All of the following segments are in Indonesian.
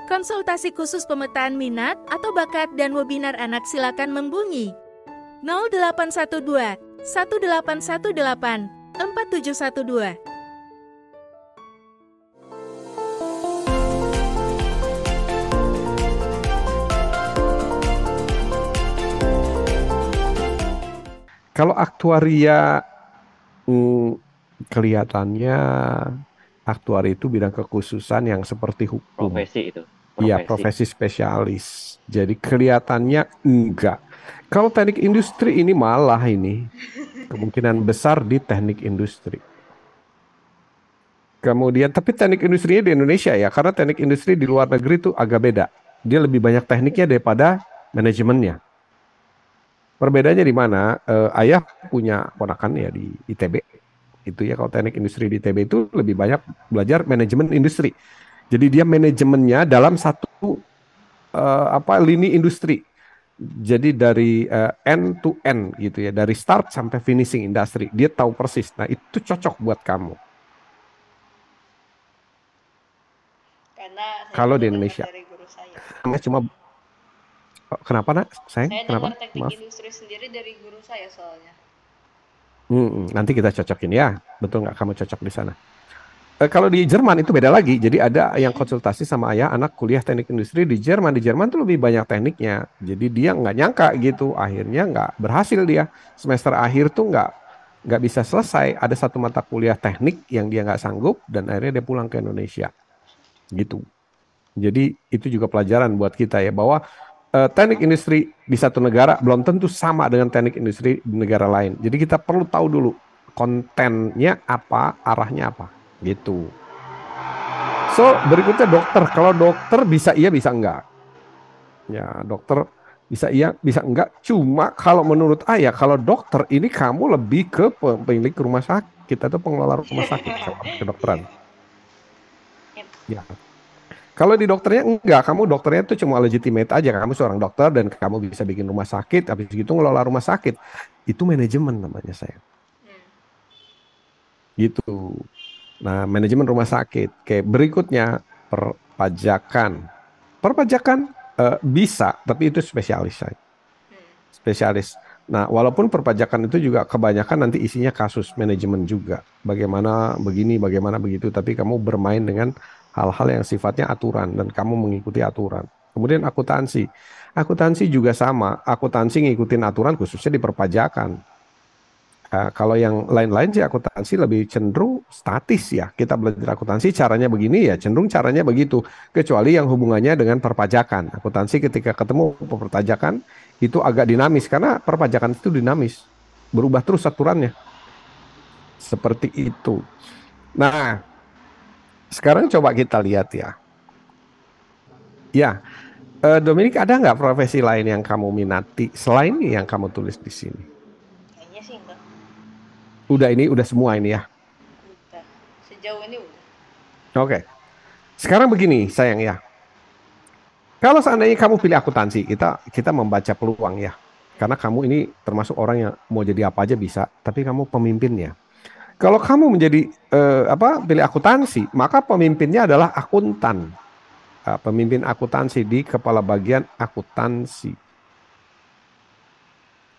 Konsultasi khusus pemetaan minat atau bakat dan webinar anak silakan menghubungi 0812 1818 4712. Kalau aktuaria kelihatannya aktuari itu bidang kekhususan yang seperti hukum. Profesi itu. Iya, profesi spesialis. Jadi kelihatannya enggak. Kalau teknik industri ini malah ini kemungkinan besar di teknik industri. Kemudian, tapi teknik industrinya di Indonesia ya, karena teknik industri di luar negeri itu agak beda. Dia lebih banyak tekniknya daripada manajemennya. Perbedaannya di mana? Ayah punya ponakan ya di ITB. Itu ya kalau teknik industri di ITB itu lebih banyak belajar manajemen industri. Jadi dia manajemennya dalam satu lini industri. Jadi dari end to end gitu ya, dari start sampai finishing industri. Dia tahu persis. Nah, itu cocok buat kamu. Karena saya Kalau juga di dengar Indonesia. dari guru saya. Cuma kenapa nak? Sayang, Saya kenapa? dengar teknik Maaf. industri sendiri dari guru saya soalnya. Nanti kita cocokin ya. Betul nggak kamu cocok di sana? Kalau di Jerman itu beda lagi. Jadi ada yang konsultasi sama ayah anak kuliah teknik industri di Jerman. Di Jerman tuh lebih banyak tekniknya. Jadi dia nggak nyangka gitu. Akhirnya nggak berhasil dia. Semester akhir tuh nggak bisa selesai. Ada satu mata kuliah teknik yang dia nggak sanggup dan akhirnya dia pulang ke Indonesia. Gitu. Jadi itu juga pelajaran buat kita ya bahwa teknik industri di satu negara belum tentu sama dengan teknik industri di negara lain. Jadi kita perlu tahu dulu kontennya apa, arahnya apa, gitu. So berikutnya dokter. Kalau dokter bisa iya bisa enggak. Ya dokter bisa iya bisa enggak. Cuma kalau menurut ayah kalau dokter ini kamu lebih ke pemilik rumah sakit atau pengelola rumah sakit kalau kedokteran. Yep. Ya. Kalau di dokternya enggak, kamu dokternya itu cuma legitimate aja. Kamu seorang dokter dan kamu bisa bikin rumah sakit, habis itu ngelola rumah sakit. Itu manajemen namanya saya. Gitu. Nah, manajemen rumah sakit. Kayak berikutnya perpajakan. Perpajakan bisa, tapi itu spesialis saya. Spesialis. Nah, walaupun perpajakan itu juga kebanyakan nanti isinya kasus manajemen juga. Bagaimana begini, bagaimana begitu. Tapi kamu bermain dengan hal-hal yang sifatnya aturan dan kamu mengikuti aturan. Kemudian akuntansi. Akuntansi juga sama. Akuntansi ngikutin aturan khususnya di perpajakan. Kalau yang lain-lain sih akuntansi lebih cenderung statis ya. Kita belajar akuntansi caranya begini ya, cenderung caranya begitu. Kecuali yang hubungannya dengan perpajakan. Akuntansi ketika ketemu perpajakan itu agak dinamis karena perpajakan itu dinamis. Berubah terus aturannya. Seperti itu. Nah, sekarang coba kita lihat ya. Ya, Dominik ada nggak profesi lain yang kamu minati selain yang kamu tulis di sini? Kayaknya sih enggak. Udah semua ini ya. Udah. Sejauh ini udah. Oke. Sekarang begini, sayang ya. Kalau seandainya kamu pilih akuntansi, kita membaca peluang ya. Karena kamu ini termasuk orang yang mau jadi apa aja bisa, tapi kamu pemimpinnya. Kalau kamu menjadi pilih akuntansi, maka pemimpinnya adalah akuntan. Pemimpin akuntansi di kepala bagian akuntansi.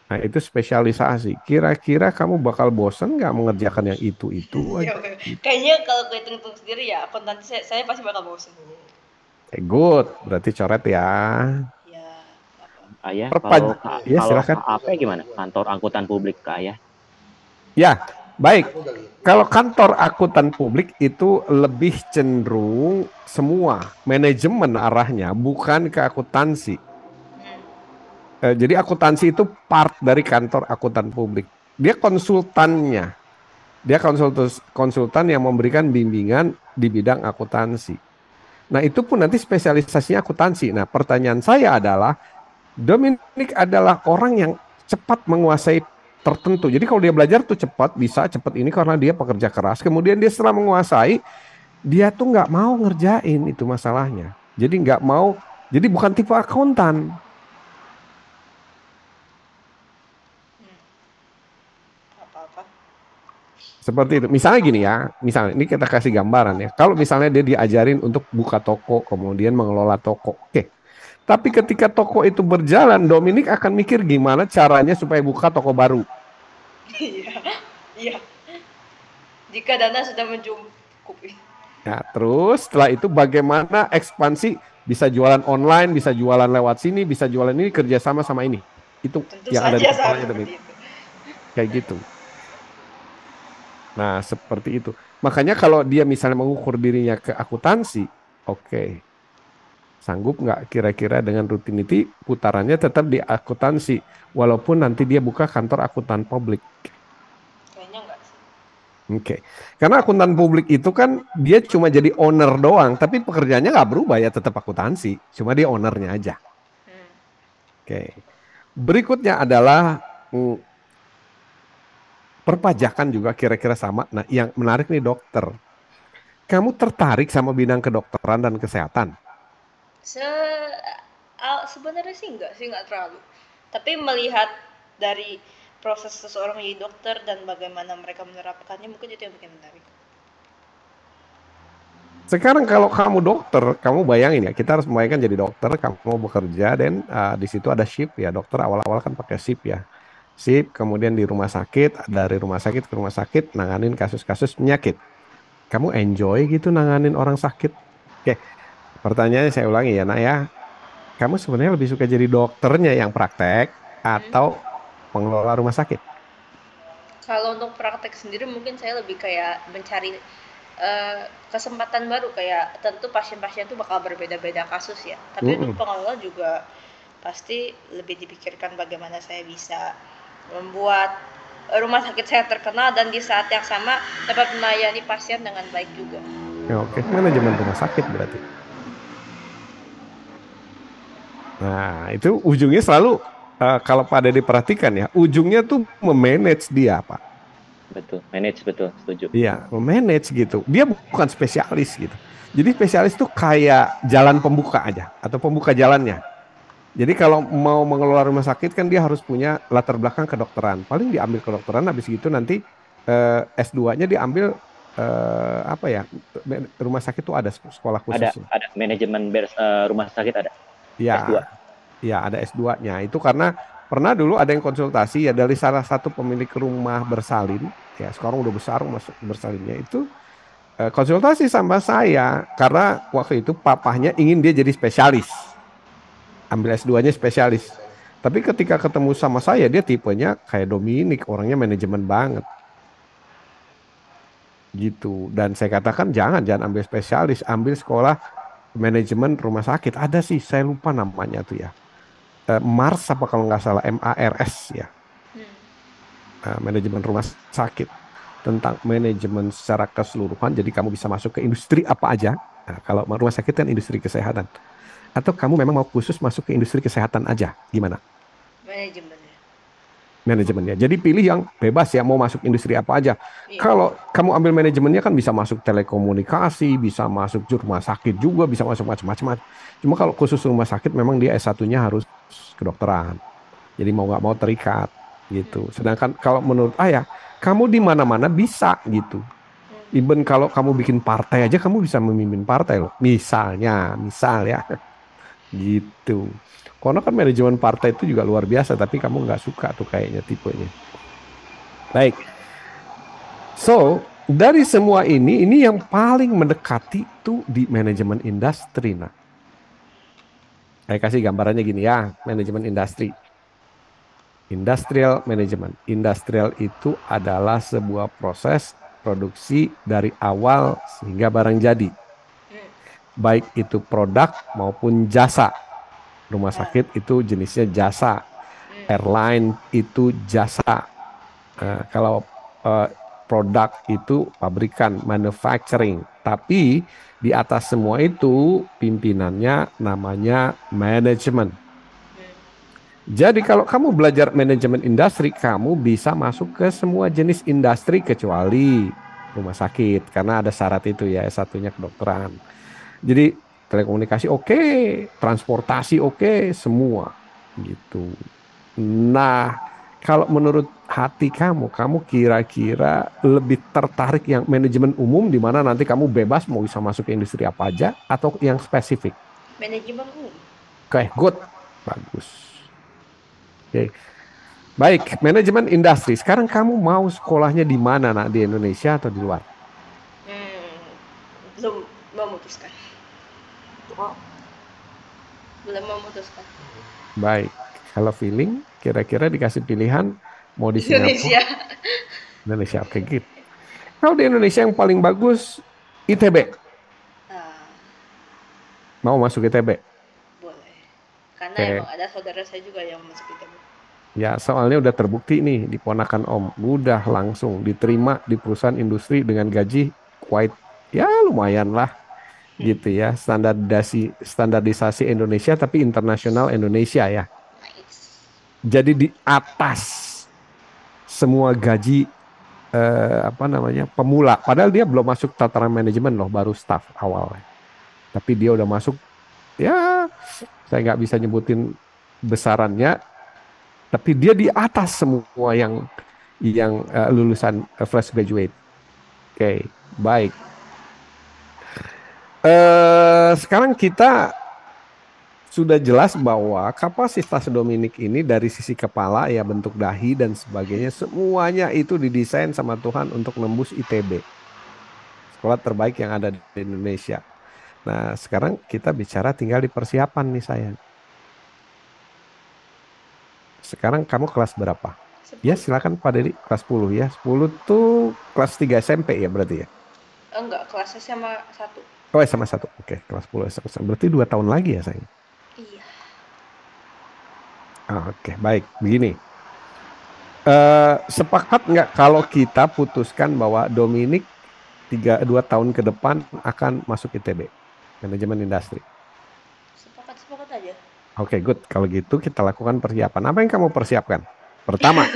Nah, itu spesialisasi. Kira-kira kamu bakal bosen nggak mengerjakan yang itu Ya, aja? kayaknya kalau gue hitung sendiri ya akuntansi saya pasti bakal bosen. Good, berarti coret ya. Ya, Ayah, Perpaj ya kalau silakan. KAP gimana? Kantor Angkutan Publik ke Ayah? Ya, baik. Kalau kantor akuntan publik itu lebih cenderung semua manajemen arahnya, bukan ke akuntansi. Jadi akuntansi itu part dari kantor akuntan publik. Dia konsultannya. Dia konsultan yang memberikan bimbingan di bidang akuntansi. Nah, itu pun nanti spesialisasinya akuntansi. Nah, pertanyaan saya adalah, Dominic adalah orang yang cepat menguasai tertentu. Jadi kalau dia belajar tuh cepat, bisa cepat ini karena dia pekerja keras. Kemudian dia setelah menguasai, dia tuh nggak mau ngerjain itu masalahnya. Jadi nggak mau, jadi bukan tipe akuntan. apa-apa. Seperti itu. Misalnya gini ya, misalnya ini kita kasih gambaran ya. Kalau misalnya dia diajarin untuk buka toko, kemudian mengelola toko. Oke. Tapi ketika toko itu berjalan, Dominic akan mikir gimana caranya supaya buka toko baru. Iya, iya. Jika dana sudah mencukupi. Ya, terus setelah itu bagaimana ekspansi, bisa jualan online, bisa jualan lewat sini, bisa jualan ini, kerjasama sama ini. Itu Tentu yang ada di saja sama kepalanya Dominic. seperti itu. Kayak gitu. Nah, seperti itu. Makanya kalau dia misalnya mengukur dirinya ke akuntansi, oke. Sanggup nggak kira-kira dengan rutinity putarannya tetap di akuntansi, walaupun nanti dia buka kantor akuntan publik. Kayaknya enggak sih. Oke. Karena akuntan publik itu kan dia cuma jadi owner doang, tapi pekerjaannya nggak berubah ya, tetap akuntansi. Cuma dia ownernya aja. Hmm. Oke. Berikutnya adalah perpajakan juga kira-kira sama. Nah, yang menarik nih dokter. Kamu tertarik sama bidang kedokteran dan kesehatan? Sebenarnya sih enggak terlalu. Tapi melihat dari proses seseorang menjadi dokter dan bagaimana mereka menerapkannya, mungkin itu yang bikin menarik. Sekarang kalau kamu dokter, kamu bayangin ya, kita harus membayangkan jadi dokter, kamu bekerja dan di situ ada shift ya. Dokter awal-awal kan pakai shift ya. Shift, kemudian di rumah sakit, dari rumah sakit ke rumah sakit, nanganin kasus-kasus penyakit. Kamu enjoy gitu nanganin orang sakit? Oke, pertanyaannya saya ulangi ya, Nak ya. Kamu sebenarnya lebih suka jadi dokternya yang praktek atau pengelola rumah sakit? Kalau untuk praktek sendiri mungkin saya lebih kayak mencari kesempatan baru, kayak tentu pasien-pasien itu bakal berbeda-beda kasus ya. Tapi untuk pengelola juga pasti lebih dipikirkan bagaimana saya bisa membuat rumah sakit saya terkenal dan di saat yang sama dapat melayani pasien dengan baik juga. Ya, oke, manajemen rumah sakit berarti. Nah, itu ujungnya selalu kalau pada diperhatikan ya, ujungnya tuh memanage dia, Pak. Betul, manage, betul, setuju. Iya, memanage gitu. Dia bukan spesialis gitu. Jadi spesialis tuh kayak jalan pembuka aja atau pembuka jalannya. Jadi kalau mau mengelola rumah sakit kan dia harus punya latar belakang kedokteran. Paling diambil kedokteran, habis gitu nanti S2-nya diambil apa ya? Rumah sakit tuh ada sekolah khususnya. Ada manajemen rumah sakit ada. Ya, S2. ya ada S2-nya. Itu karena pernah dulu ada yang konsultasi ya dari salah satu pemilik rumah bersalin, ya sekarang udah besar rumah bersalinnya itu konsultasi sama saya karena waktu itu papahnya ingin dia jadi spesialis. Ambil S2-nya spesialis. Tapi ketika ketemu sama saya dia tipenya kayak Dominic, orangnya manajemen banget. Gitu. Dan saya katakan jangan ambil spesialis, ambil sekolah manajemen rumah sakit. Ada sih, saya lupa namanya tuh ya. MARS apa kalau nggak salah, MARS ya. Manajemen rumah sakit. Tentang manajemen secara keseluruhan, jadi kamu bisa masuk ke industri apa aja. Nah, kalau rumah sakit kan industri kesehatan. Atau kamu memang mau khusus masuk ke industri kesehatan aja, gimana? Manajemennya. Jadi pilih yang bebas ya, mau masuk industri apa aja. Iya. Kalau kamu ambil manajemennya kan bisa masuk telekomunikasi, bisa masuk rumah sakit juga, bisa masuk macam-macam. Cuma kalau khusus rumah sakit memang dia S1-nya harus kedokteran. Jadi mau nggak mau terikat gitu. Sedangkan kalau menurut ayah, kamu di mana-mana bisa gitu. Even kalau kamu bikin partai aja kamu bisa memimpin partai loh. Misal ya. Gitu. Karena kan manajemen partai itu juga luar biasa, tapi kamu nggak suka tuh kayaknya tipenya. Baik. So, dari semua ini yang paling mendekati tuh di manajemen industri. Nah, saya kasih gambarannya gini ya, manajemen industri. Industrial management. Industrial itu adalah sebuah proses produksi dari awal sehingga barang jadi. Baik itu produk maupun jasa. Rumah sakit itu jenisnya jasa. Airline itu jasa. Kalau produk itu pabrikan, manufacturing. Tapi di atas semua itu pimpinannya namanya manajemen. Jadi kalau kamu belajar manajemen industri, kamu bisa masuk ke semua jenis industri kecuali rumah sakit. Karena ada syarat itu ya, S1-nya kedokteran. Jadi telekomunikasi oke, transportasi oke, semua gitu. Nah, Kalau menurut hati kamu kira-kira lebih tertarik yang manajemen umum di mana nanti kamu bebas mau bisa masuk ke industri apa aja atau yang spesifik? Manajemen umum. Oke, good. Bagus. Oke. Baik, manajemen industri. Sekarang kamu mau sekolahnya di mana, nak? Di Indonesia atau di luar? Belum memutuskan. Belum memutuskan. Baik. Kalau feeling, kira-kira dikasih pilihan mau di Singapura, Indonesia. Indonesia. Oke, gitu. Kalau di Indonesia yang paling bagus ITB. Ah, Mau masuk ITB? boleh. Karena Oke. emang ada saudara saya juga yang masuk ITB. Ya, soalnya udah terbukti nih di ponakan Om, udah langsung diterima di perusahaan industri dengan gaji quite ya lumayan lah gitu ya, standarisasi Indonesia tapi internasional Indonesia ya. Nice. Jadi di atas semua gaji apa namanya pemula. Padahal dia belum masuk tataran manajemen loh, baru staff awal. Tapi dia udah masuk ya saya nggak bisa nyebutin besarannya. Tapi dia di atas semua yang lulusan fresh graduate. Oke, baik. Sekarang kita sudah jelas bahwa kapasitas Dominic ini dari sisi kepala ya bentuk dahi dan sebagainya semuanya itu didesain sama Tuhan untuk nembus ITB. Sekolah terbaik yang ada di Indonesia. Nah, sekarang kita bicara tinggal di persiapan nih sayang. Sekarang kamu kelas berapa? Ya silakan Pak Dedi, kelas 10 ya. 10 tuh kelas 3 SMP ya berarti ya? Enggak, kelasnya sama 1. Oh SMA 1. Oke, kelas 10 SMA 1. Berarti 2 tahun lagi ya sayang? Iya. Oke, baik. Begini. Sepakat nggak kalau kita putuskan bahwa Dominic 2 tahun ke depan akan masuk ITB, manajemen industri? Sepakat aja. Oke, good. Kalau gitu kita lakukan persiapan. Apa yang kamu persiapkan? Pertama,